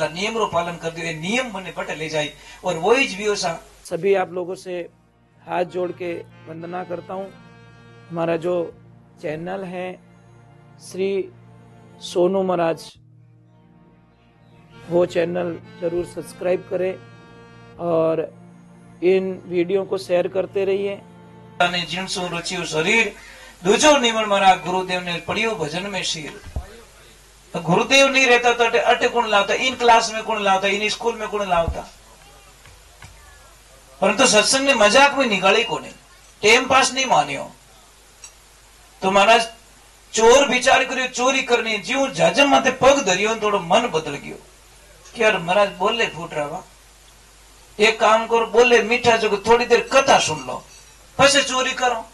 नियम रो पालन कर दियो, नियम बने पटे ले जाए और वही ज वियो सा। सभी आप लोगों से हाथ जोड़ के वंदना करता हूँ। हमारा जो चैनल है श्री सोनू महाराज, वो चैनल जरूर सब्सक्राइब करें और इन वीडियो को शेयर करते रहिए। जीणसो रचियो शरीर दूजो निमण मारा गुरुदेव ने पढ़ियो भजन में शीर। तो गुरुदेव नहीं रहता तो अटे कौन लावता, इन क्लास में कौन लावता, इन स्कूल में कौन लावता। परंतु सत्संग ने मजाक में निकाली कोने, टाइम पास नहीं मानियो। तो महाराज चोर विचार करियो चोरी करनी, जीव जाजम माथे पग धरियो थोड़ो मन बदल गयो कि यार महाराज बोले फूट रहा, एक काम करो बोले मीठा जो थोड़ी देर कथा सुन लो पछे चोरी करो।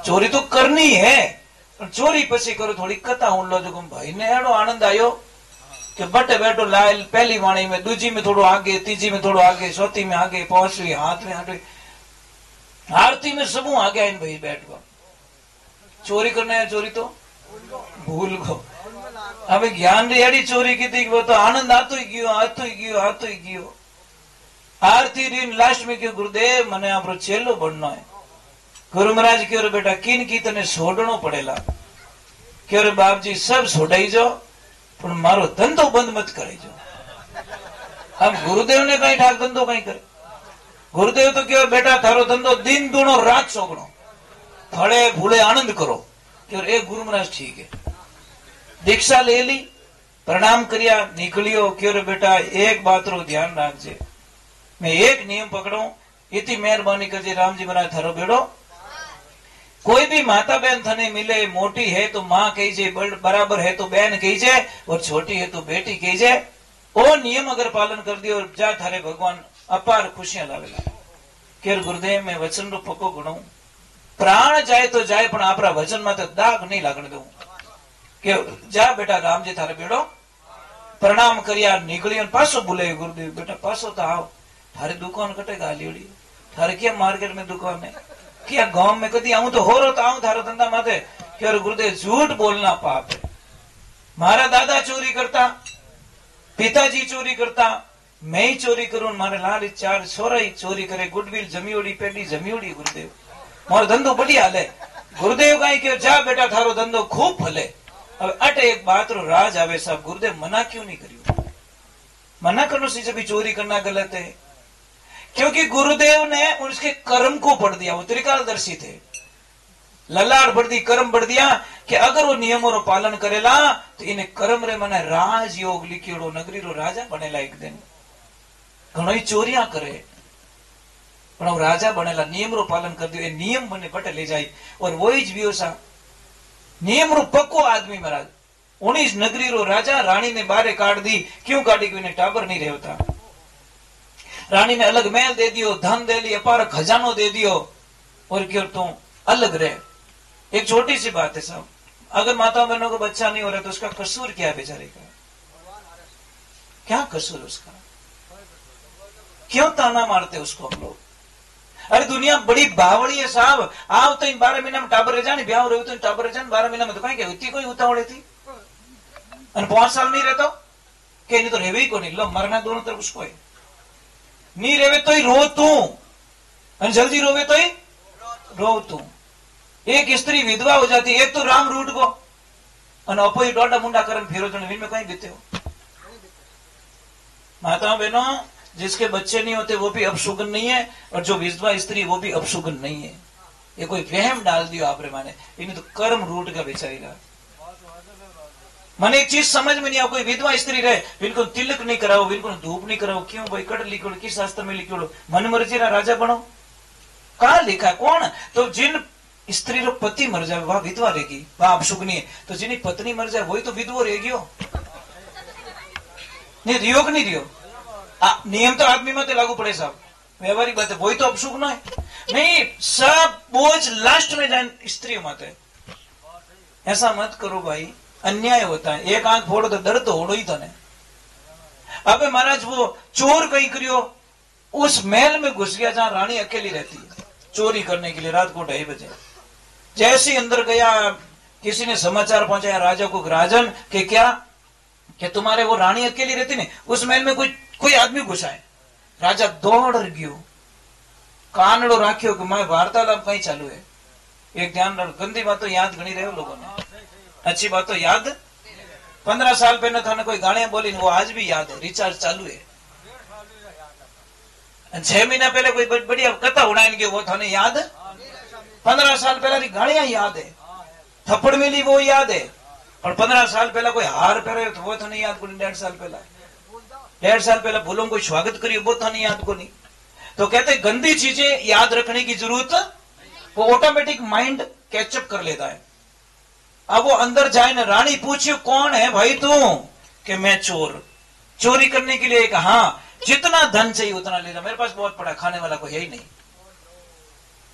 चोरी तो करनी है पर चोरी पछी करो, थोड़ी कथा सुन लो। जो भाई ने एड़ो आनंद आयो कि बटे बैठो लाल पहली वाणी में, दूजी में थोड़ो आगे, तीजी में थोड़ो आगे, चौथी में आगे, पांचवी हाथ में आगे, आरती में सब आगे आइन भाई बैठ गो। चोरी करने है, चोरी तो भूल गो। अब ज्ञान री एडी चोरी की थी वो तो आनंद आतो ही गयो, आतो ही गयो, आतो ही गयो। आरती रीन लास्ट में क्यों गुरुदेव मने आपरो चेलो बननो है। गुरु महाराज क्यों बेटा किन की तने छोड़नो पड़ेला, क्यों रे बाप जी सब छोड़ाई जो पर मारो धंधो बंद मत करे जो। अब गुरुदेव ने कहीं ठाक धंधो कहीं करे। गुरुदेव तो क्यों बेटा थारो धंधो दिन दूनो रात चौगणो, फड़े भूले आनंद करो। क्यों एक गुरु महाराज ठीक है, दीक्षा ले ली, प्रणाम करिया, निकलियो। क्यों रे बेटा एक बात रो ध्यान रखजे, मैं एक नियम पकड़ू, इतनी मेहरबानी करजे राम जी महाराज थारो बेड़ो। कोई भी माता बहन थने मिले, मोटी है तो माँ कहीजे, बराबर है तो बहन कहीजे, और छोटी है तो बेटी कहीजे। ओ नियम अगर पालन कर दियो जा थारे भगवान अपार खुशियां लावेला। केर गुरुदेव में वचन रो पक्को गणू, प्राण जाए तो जाए पण आपरा वचन में तो दाग नहीं लागण दूं। के जा बेटा राम जी थारे बेड़ो, प्रणाम करिया, निकलियो पासो बोले गुरुदेव बेटा पासो तो आओ, थारे दुकान कटेगा लीड़ी, थारे क्या मार्केट में दुकान है, क्या गांव में कदी आऊं तो हो रो तो आऊं थारो धंधा माथे। क्यों गुरुदेव झूठ बोलना पाप है। मारा दादा चोरी करता, पिताजी चोरी करता, मैं ही चोरी करूं, मारे लाल चार छोरा ही चोरी करे, गुडविल जमीओड़ी पेडी जमीओड़ी। गुरुदेव मारो धंधो बढ़िया हाले। गुरुदेव कहीं क्यों जा बेटा थारो धंधो खूब भले। अब अटे एक बात रो राज आवे साहब, गुरुदेव मना क्यों नहीं करियो? मना करने से जब चोरी करना गलत है, क्योंकि गुरुदेव ने उसके कर्म को पढ़ दिया। वो त्रिकालदर्शी थे, ललाट बढ़ दी, कर्म बढ़ दिया कि अगर वो नियमों रो पालन करेला तो इन्हें कर्म रे मने राजयोग लिखियोड़ो, नगरी रो राजा बनेला। एक दिन घणोई चोरियां करे पण वो राजा बनेला, नियम रो पालन कर दियो, नियम बने पटे ले जाए। और वही ज वियो सा नियम रो पक्को आदमी महाराज 19 नगरी रो राजा। रानी ने बारे काट दी, क्यों काटी? क्यों टाबर नहीं रहता। रानी ने अलग महल दे दियो, धन दे ली, अपार खजानो दे दियो, और क्यों तुम अलग रहे। एक छोटी सी बात है साहब, अगर माता बहनों को बच्चा नहीं हो रहा तो उसका कसूर क्या है बेचारे का? क्या कसूर उसका? क्यों ताना मारते उसको हम लोग? अरे दुनिया बड़ी बावड़ी है साहब। आओ तो इन 12 महीना में टाबर रह जाने, ब्याह रहे तो टाबर रह जाने 12 महीना में, तो कहीं क्या होती कोई उतावड़ी थी? 5 साल नहीं रहता कहीं नहीं तो रेवे ही को नहीं। लो मरना दोनों तरफ उसको है, नहीं रेवे तो ही रो तू, जल्दी रोवे तो ही रो तू। एक स्त्री विधवा हो जाती है, एक तो राम रूट को अपोई डोडा मुंडा करन फिरो जने में कहीं बीते हो। माताओं बहनों, जिसके बच्चे नहीं होते वो भी अपशुगन नहीं है, और जो विधवा स्त्री वो भी अपशुगन नहीं है। ये कोई वहम डाल दियो आपरे माने, इन्हें तो कर्म रूट का बेचारी रहा। मैंने एक चीज समझ में नहीं आ, कोई विधवा स्त्री रहे, बिल्कुल तिलक नहीं कराओ, बिल्कुल धूप नहीं कराओ, क्यों भाई? कट लिखो, किस शास्त्र में लिखो मन मर्जी ना राजा बनो? कहा लिखा कौन? तो जिन स्त्री रो पति मर जाए वह विधवा रहेगी, वह अपशुगनी है। तो जिनी पत्नी मर जाए वही तो विधवो रहेगी। नहीं रियो कि नहीं रियो? नियम तो आदमी में लागू पड़े साहब, व्यवहारिक बात है, वही तो अपशुग ना है। नहीं, सब बोझ लास्ट में जाए स्त्री माते। ऐसा मत करो भाई, अन्याय होता है। एक आंख फोड़ो तो दर्द तो होड़ो ही था ने। अब महाराज वो चोर कहीं करियो, उस महल में घुस गया जहां रानी अकेली रहती है, चोरी करने के लिए रात को 2:30 बजे। जैसे ही अंदर गया, किसी ने समाचार पहुंचाया राजा को, राजन के क्या कि तुम्हारे वो रानी अकेली रहती ने उस महल में कोई आदमी घुसाए। राजा दौड़ गयो, कानड़ो राख्यो कि मैं वार्तालाप कहीं चालू है। एक ध्यान रख, गंदी बातों याद गणी रहे हो लोगों ने, अच्छी बातों याद। 15 साल पहले थाने कोई गालियां बोली वो आज भी याद है, रिचार्ज चालू है। 6 महीना पहले कोई बढ़िया कथा उड़ाएंगे वो थाने याद। 15 साल पहले गालियां याद है, थप्पड़ मिली वो याद है। और 15 साल पहला कोई हार पहरे तो वो तो नहीं याद को। 1.5 साल पहला 1.5 साल पहला फूलों को स्वागत करिए वो तो नहीं याद को नहीं। तो कहते गंदी चीजें याद रखने की जरूरत, वो ऑटोमेटिक माइंड कैचअप कर लेता है। अब वो अंदर जाए ना, रानी पूछियो कौन है भाई तू, कि मैं चोर, चोरी करने के लिए कहा जितना धन चाहिए उतना ले जा, मेरे पास बहुत पड़ा, खाने वाला कोई है ही नहीं,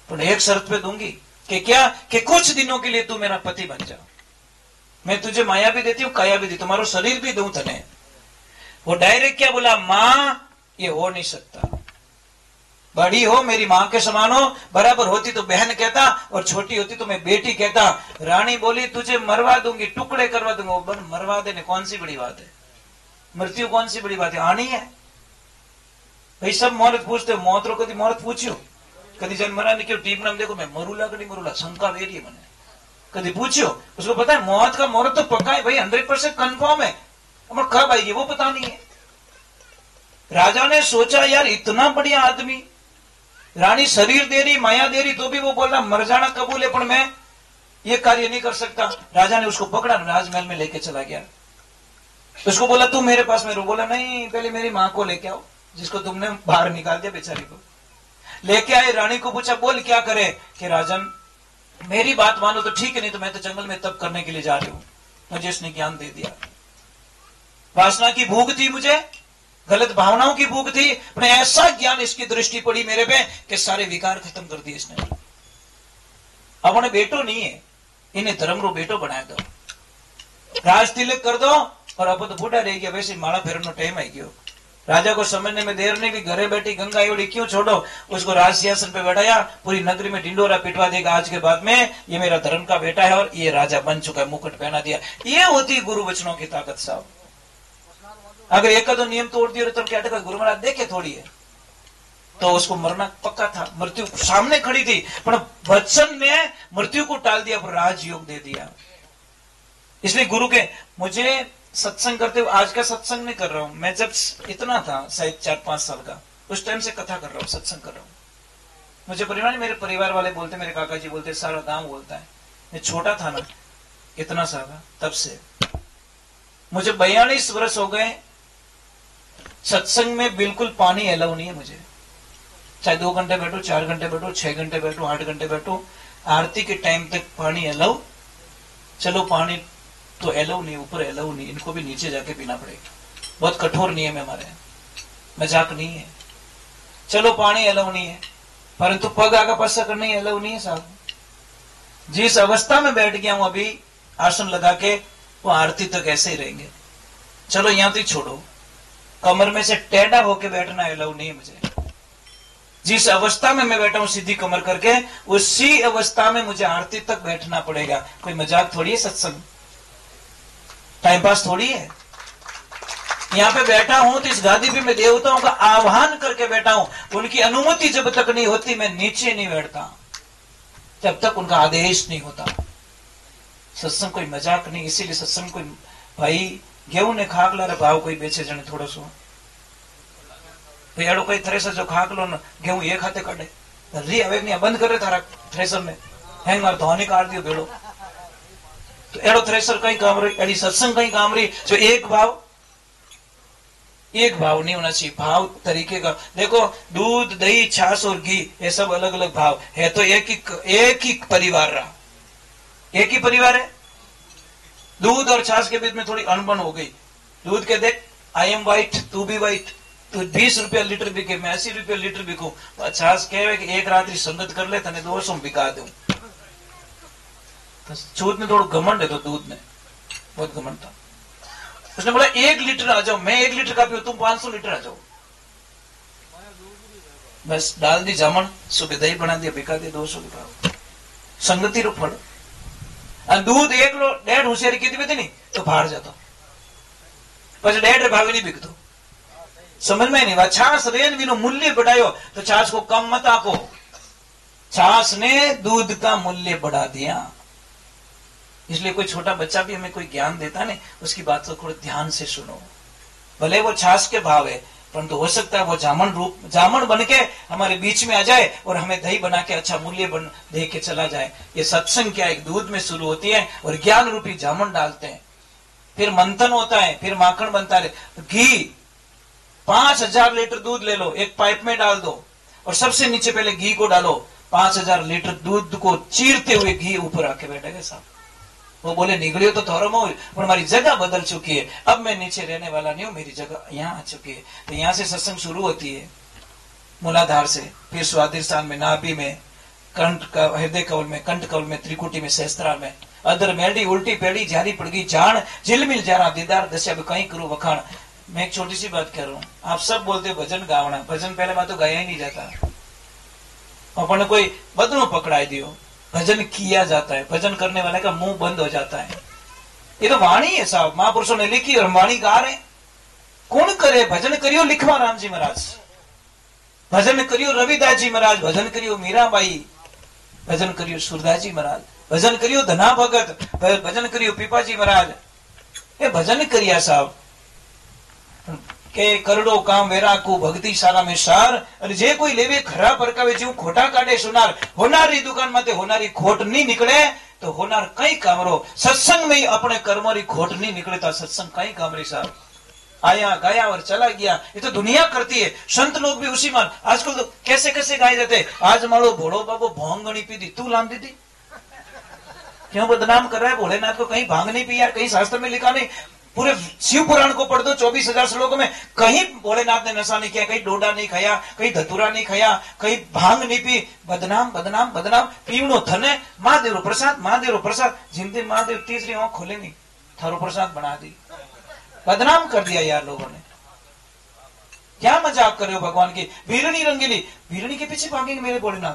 तो एक शर्त पे दूंगी कि क्या, कि कुछ दिनों के लिए तू मेरा पति बन जा, मैं तुझे माया भी देती हूँ काया भी देती, तुम्हारा शरीर भी दूं तने। वो डायरेक्ट क्या बोला, मां ये हो नहीं सकता, बड़ी हो मेरी मां के समान हो, बराबर होती तो बहन कहता और छोटी होती तो मैं बेटी कहता। रानी बोली तुझे मरवा दूंगी, टुकड़े करवा दूंगा। वो मरवा देने कौन सी बड़ी बात है, मृत्यु कौन सी बड़ी बात है, आनी है भाई। सब मोहरत पूछते, मौत रो कभी मोहरत पूछ्यो, कभी जन मरा नहीं क्यों टीप नाम देखो मैं मरूला कभी मरूला, शंका वेरी है मैंने कभी पूछ्यो। उसको पता है मौत का मुहूर्त तो पक्का है भाई, 100% कन्फर्म है, अब कब आएगी वो पता नहीं है। राजा ने सोचा यार इतना बढ़िया आदमी, रानी शरीर दे रही माया दे रही तो भी वो बोल रहा मर जाना कबूल है पर मैं ये कार्य नहीं कर सकता। राजा ने उसको पकड़ा, राजमहल में लेके चला गया। उसको बोला तू मेरे पास में रो, बोला नहीं पहले मेरी मां को लेके आओ जिसको तुमने बाहर निकाल दिया बेचारी को। लेके आए, रानी को पूछा बोल क्या करे, कि राजन मेरी बात मानो तो ठीक है, नहीं तो मैं तो जंगल में तप करने के लिए जा रही हूं। मुझे इसने ज्ञान दे दिया, वासना की भूख थी मुझे, गलत भावनाओं की भूख थी, पर ऐसा ज्ञान इसकी दृष्टि पड़ी मेरे पे कि सारे विकार खत्म कर दिए इसने। अब उन्हें बेटो नहीं है, इन्हें धर्म रो बेटो बनाया दो, राज तिलक कर दो, और अब तो बूढ़ा रह गया, वैसे माला फेरन टाइम आई गयो। राजा को समझने में देर नहीं भी, घरे बैठी गंगा एवड़ी क्यों छोड़ो, उसको राज सिंहासन पे बैठाया, पूरी नगरी में ढिंडोरा पिटवा देगा आज के बाद में, ये मेरा धर्म का बेटा है और ये राजा बन चुका है, मुकुट पहना दिया। ये होती गुरु वचनों की ताकत साहब। अगर एक दो नियम तोड़ दिए तो क्या टका, गुरु महाराज देखे थोड़ी है, तो उसको मरना पक्का था, मृत्यु सामने खड़ी थी, पर वचन ने मृत्यु को टाल दिया, पर राजयोग दे दिया। इसलिए गुरु के, मुझे सत्संग करते हुए, आज का सत्संग नहीं कर रहा हूं मैं, जब इतना था शायद 4-5 साल का, उस टाइम से कथा कर रहा हूं, सत्संग कर रहा हूं। मुझे परिवार, मेरे परिवार वाले बोलते, मेरे काका जी बोलते, सारा गांव बोलता है, मैं छोटा था ना इतना सा था, तब से मुझे 42 वर्ष हो गए, सत्संग में बिल्कुल पानी अलाउ नहीं है मुझे, चाहे 2 घंटे बैठो, 4 घंटे बैठो, 6 घंटे बैठो, 8 घंटे बैठो, आरती के टाइम तक पानी अलाउ। चलो पानी तो अलाउ नहीं, ऊपर अलाउ नहीं, इनको भी नीचे जाके पीना पड़ेगा, बहुत कठोर नियम है हमारे, मजाक नहीं है। चलो पानी अलाउ नहीं है, परंतु पग आगा पासा करना अलाउ नहीं है साहब। जिस अवस्था में बैठ गया हूं अभी आसन लगा के, वो आरती तक ऐसे ही रहेंगे। चलो यहां तो छोड़ो, कमर में से टेढ़ा होके बैठना अलाउ नहीं है मुझे। जिस अवस्था में मैं बैठा हूं सीधी कमर करके, उसी अवस्था में मुझे आरती तक बैठना पड़ेगा। कोई मजाक थोड़ी है सत्संग, टाइम पास थोड़ी है। यहां पे बैठा हूं तो इस गादी पे मैं देवताओं का आह्वान करके बैठा हूं, उनकी अनुमति जब तक नहीं होती मैं नीचे नहीं बैठता, जब तक उनका आदेश नहीं होता। सत्संग कोई मजाक नहीं, इसीलिए सत्संग कोई भाई गेहूं ने खाक ला भाव कोई बेचे जने थोड़ो सो भाई एड़ो कोई थ्रेसर जो खाक लो न गेहूं ये खाते काटे री हवे नहीं बंद करे थारा थ्रेसर में हैंग मार धोनी काट दियो बेड़ो, तो एड़ो थ्रेसर कहीं काम रही, एड़ी सत्संग कहीं काम रही, जो एक भाव नहीं होना चाहिए, भाव तरीके का। देखो दूध दही छाछ और घी ये सब अलग अलग भाव है, तो एक ही परिवार रहा, एक ही परिवार है। दूध और छाछ के बीच में थोड़ी अनबन हो गई, दूध के देख आई एम व्हाइट तू भी व्हाइट, तू 20 रुपया लीटर बिके मैं 80 रुपया लीटर बिकू, छाछ कहे कि एक रात्रि संगत कर ले तने 200 बिका दूं। तो दूध ने थोड़ा घमंड है, तो दूध ने बहुत घमंड था, उसने बोला 1 लीटर आ जाओ, मैं 1 लीटर का पीऊं, तुम 500 लीटर आ जाओ। बस डाल दी जामन, सुबह दही बना दिया, बिका दिया 200 रुपया, संगति रो फल। दूध 1.5 होशियारी की थी नहीं तो बाहर जाता, પછી 1.5 भावे नहीं बिकतो। समझ में नहीं, छाछ रेन भी मूल्य बढ़ायो तो छाछ को कम मत आको। छाछ ने दूध का मूल्य बढ़ा दिया। इसलिए कोई छोटा बच्चा भी हमें कोई ज्ञान देता नहीं, उसकी बात को थोड़ा ध्यान से सुनो। भले वो छाछ के भाव है, परंतु हो सकता है वो जामन बन के हमारे बीच में आ जाए और हमें दही बना के अच्छा मूल्य बन दे के चला जाए। ये सत्संग क्या एक दूध में शुरू होती है और ज्ञान रूपी जामन डालते हैं, फिर मंथन होता है, फिर माखन बनता है। घी 5000 लीटर दूध ले लो, एक पाइप में डाल दो और सबसे नीचे पहले घी को डालो। 5000 लीटर दूध को चीरते हुए घी ऊपर आके बैठेगा साहब। वो बोले निगलियो तो थोरम हो, पर हमारी जगह बदल चुकी है, अब मैं नीचे रहने वाला नहीं हूं, मेरी जगह यहाँ आ चुकी है। तो यहाँ से सत्संग शुरू होती है मूलाधार से, फिर स्वादिष्ठान में, नाभि में, कंठ का हृदय कवल में, कंठ कवल में, त्रिकुटी में, सहस्त्रा में, अदर मेडी उल्टी पेड़ी जारी पड़ गई जान झिलमिल जाना दीदार दशा कहीं करूं वखाण। मैं एक छोटी सी बात कह रहा हूं, आप सब बोलते हो भजन गावना, भजन पहले बात तो गाया ही नहीं जाता, अपन कोई बदनों पकड़ाई दियो, भजन किया जाता है, भजन करने वाले का मुंह बंद हो जाता है। ये तो वाणी है साहब, महापुरुषों ने लिखी और हम वाणी गा रहे। कौन करे भजन करियो लिखवा राम जी महाराज, भजन करियो रविदास जी महाराज, भजन करियो मीराबाई, भजन करियो सूरदास जी महाराज, भजन करियो धना भगत, भजन करियो पीपाजी महाराज। ये भजन करिया साहब के करड़ो काम वेराकू भक्ति सारा में सार। अरे जे कोई लेवे खरा परकावे जीव खोटा काढे सुनार। होनारी दुकान माते होनारी खोट नहीं निकले तो होनार कई कामरो। सत्संग में ही अपने कर्मों री खोट नहीं निकले तो सत्संग कई कामरी साहब। आया गाया और चला गया, ये तो दुनिया करती है। संत लोग भी उसी मान, आजकल तो कैसे कैसे गाए जाते। आज मारो भोड़ो बाबू भोंग गणी पी दी, तू लाम दी थी क्यों बदनाम कर रहा है भोलेनाथ को? कहीं भांग नहीं पी यार, कहीं शास्त्र में लिखा नहीं। पूरे शिव पुराण को पढ़ दो, 24,000 श्लोकों में कहीं भोलेनाथ ने नशा नहीं किया, कहीं डोडा नहीं खाया, कहीं धतूरा नहीं खाया, कहीं भांग नहीं पी। बदनाम बदनाम बदनाम। पीवनो थने महादेव प्रसाद, महादेव प्रसाद। जिंदगी महादेव तीसरी आंख खोले नहीं, थारो प्रसाद बना दी। बदनाम कर दिया यार लोगों ने। क्या मजाक कर रहे हो भगवान की? बीरणी रंगीली, बीरणी के पीछे भागेंगे मेरे भोलेनाथ?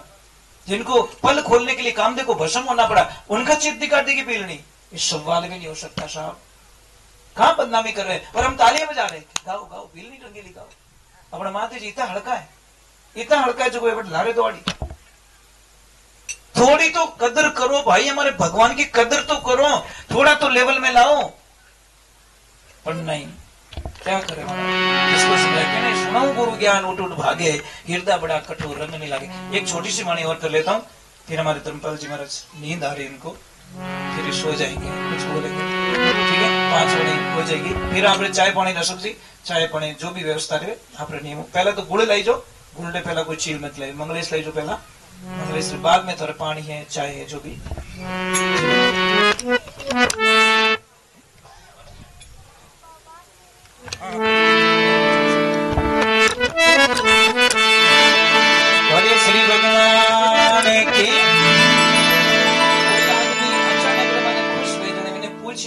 जिनको पल खोलने के लिए कामदेव को भस्म होना पड़ा, उनका चित्त दिखा देगी बीरणी? इस सवाल में नहीं हो सकता साहब। कहां बदनामी कर रहे हैं? पर हम तालियां बजा रहे हैं, गाओ गाओ बीरणी रंगीली गाओ। अपना माते जी इतना हड़का है, इतना हड़का है जो कोई लारे दौड़ी। थोड़ी तो कदर करो भाई, हमारे भगवान की कदर तो करो, थोड़ा तो लेवल में लाओ। पर नहीं, क्या करें? जिसको सुनाऊं गुरु ज्ञान उठ उठ भागे, हृदय बड़ा कठोर रंग नहीं लागे। एक छोटी सी वाणी और कर लेता हूं, फिर हमारे धर्मपाल जी महाराज नींद आ रही है इनको, फिर सो जाएंगे, कुछ बोलेंगे, ठीक है? 5 वाणी हो जाएगी, फिर आप चाय पानी रसों जी, चाय पानी जो भी व्यवस्था रहे आप नियम। पहला तो गुड़ लाई जाओ, गुड़े पहला कोई चील मत लाई, मंगलेश लाई जो पहला, मंगलेश बाद में थोड़ा पानी है, चाय है, जो भी। श्री भगवान की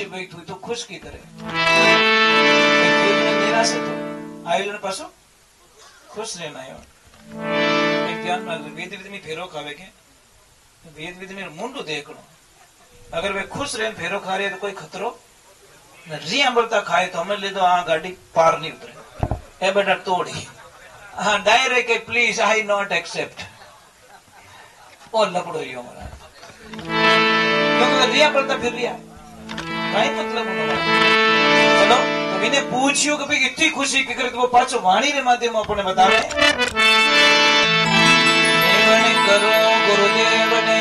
भाई तू तो खुश की करे मेरा से तो आयोजन पासो खुश रहना है। एक ध्यान वेद विधि में फेरो खावे के, वेद विधि में मुंडू देखनो। अगर वे खुश रहे फेरो खा रहे तो कोई खतरो री अमृता खाए तो हमें ले दो, हाँ गाड़ी पार नहीं उतरे, ए बेटा तोड़ी, हाँ direct please I not accept, और लपड़ो रही हमारा। क्योंकि रिया पड़ता फिर रिया कहीं मतलब चलो तो मैंने पूछियो कि भाई इतनी खुशी की करे तो वो पाचो वाणी रे माध्यम अपने बता रहे।